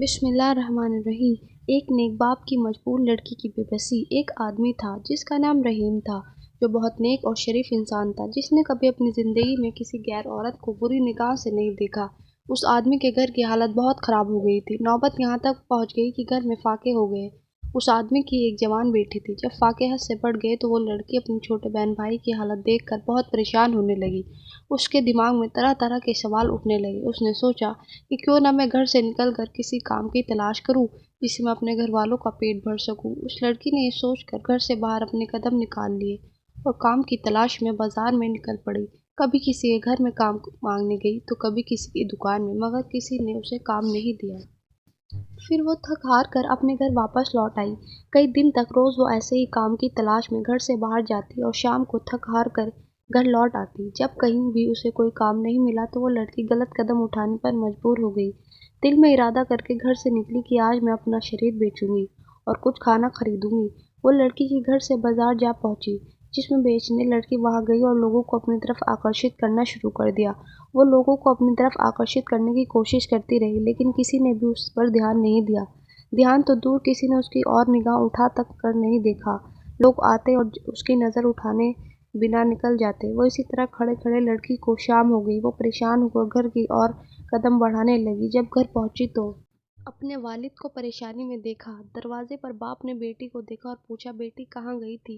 بسم اللہ الرحمن الرحیم۔ ایک نیک باپ کی مجبور لڑکی کی بے بسی۔ ایک آدمی تھا جس کا نام رحیم تھا، جو بہت نیک اور شریف انسان تھا، جس نے کبھی اپنی زندگی میں کسی غیر عورت کو بری نگاہ سے نہیں دیکھا۔ اس آدمی کے گھر کی حالت بہت خراب ہو گئی تھی۔ نوبت یہاں تک پہنچ گئی کہ گھر میں فاقے ہو گئے۔ اس آدمی کی ایک جوان بیٹی تھی۔ جب فاقے حد سے بڑھ گئے تو وہ لڑکی اپنے چھوٹے بہن بھائی کی حالت دیکھ کر بہت پریشان ہونے لگی۔ اس کے دماغ میں طرح طرح کے سوال اٹھنے لگے۔ اس نے سوچا کہ کیوں نہ میں گھر سے نکل کر کسی کام کی تلاش کروں جس سے میں اپنے گھر والوں کا پیٹ بھر سکوں۔ اس لڑکی نے یہ سوچ کر گھر سے باہر اپنے قدم نکال لیے اور کام کی تلاش میں بازار میں نکل پڑی۔ کبھی کسی کے گھر میں کام مانگنے گئی تو کبھی کسی کی دکان میں، مگر کسی نے اسے کام نہیں دیا۔ پھر وہ تھک ہار کر اپنے گھر واپس لوٹ آئی۔ کئی دن تک روز وہ ایسے ہی کام کی تلاش میں گھر سے باہر جاتی اور شام کو تھک ہار کر گھر لوٹ آتی۔ جب کہیں بھی اسے کوئی کام نہیں ملا تو وہ لڑکی غلط قدم اٹھانے پر مجبور ہو گئی۔ دل میں ارادہ کر کے گھر سے نکلی کہ آج میں اپنا شریر بیچوں گی اور کچھ کھانا خریدوں گی۔ وہ لڑکی کے گھر سے بازار جا پہنچی، جس میں بیچنے لڑکی وہاں گئی اور لوگوں کو اپنی طرف آکرشت کرنا شروع کر دیا۔ وہ لوگوں کو اپنی طرف آکرشت کرنے کی کوشش کرتی رہی، لیکن کسی نے بھی اس پر دھیان نہیں دیا۔ دھیان تو دور، کسی نے اس کی اور نگاہ اٹھا تک کر نہیں دیکھا۔ لوگ آتے اور اس کی نظر اٹھائے بنا نکل جاتے۔ وہ اسی طرح کھڑے کھڑے لڑکی کو شام ہو گئی۔ وہ پریشان ہو کر گھر کی اور قدم بڑھانے لگی۔ جب گھر پہنچی تو اپنے والد کو پریشانی میں دیکھا۔ دروازے پر باپ نے بیٹی کو دیکھا اور پوچھا، بیٹی کہاں گئی تھی؟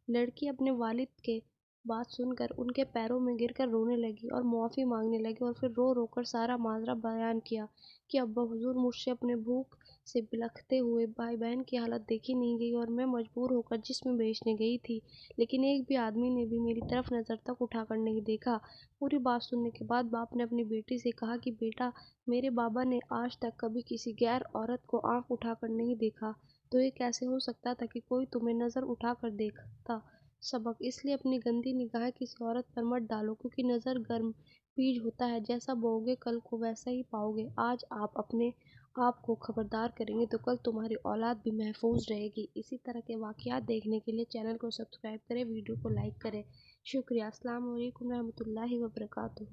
لڑکی اپنے والد کے بات سن کر ان کے پیروں میں گر کر رونے لگی اور معافی مانگنے لگی، اور پھر رو رو کر سارا ماجرا بیان کیا کہ ابا حضور، مجھ سے اپنے بھوک سے بلکتے ہوئے بھائی بہن کی حالت دیکھی نہیں گئی اور میں مجبور ہو کر جسم بیچنے گئی تھی، لیکن ایک بھی آدمی نے بھی میری طرف نظر تک اٹھا کر نہیں دیکھا۔ پوری بات سننے کے بعد باپ نے اپنی بیٹی سے کہا کہ بیٹا، میرے بابا نے آج تک کبھی کسی غیر عورت کو آنکھ اٹھا کر نہیں دیکھا، تو یہ کیسے ہو سکتا تھا کہ کوئی تمہیں نظر اٹھا کر دیکھتا؟ سبق: اس لیے اپنی گندی نگاہیں کسی عورت پر مت ڈالو، کیونکہ نظر گرم بیج ہوتا ہے، جیسا بوؤ گے کل کو ویسا ہی پاؤ گے۔ آج آپ اپنے آپ کو خبردار کریں گے تو کل تمہاری اولاد بھی محفوظ رہے گی۔ اسی طرح کے واقعات دیکھنے کے لیے چینل کو سبسکرائب کریں، ویڈیو کو لائک کریں۔ شکریہ۔ السلام علیکم ورحمۃ اللہ وبرکاتہ۔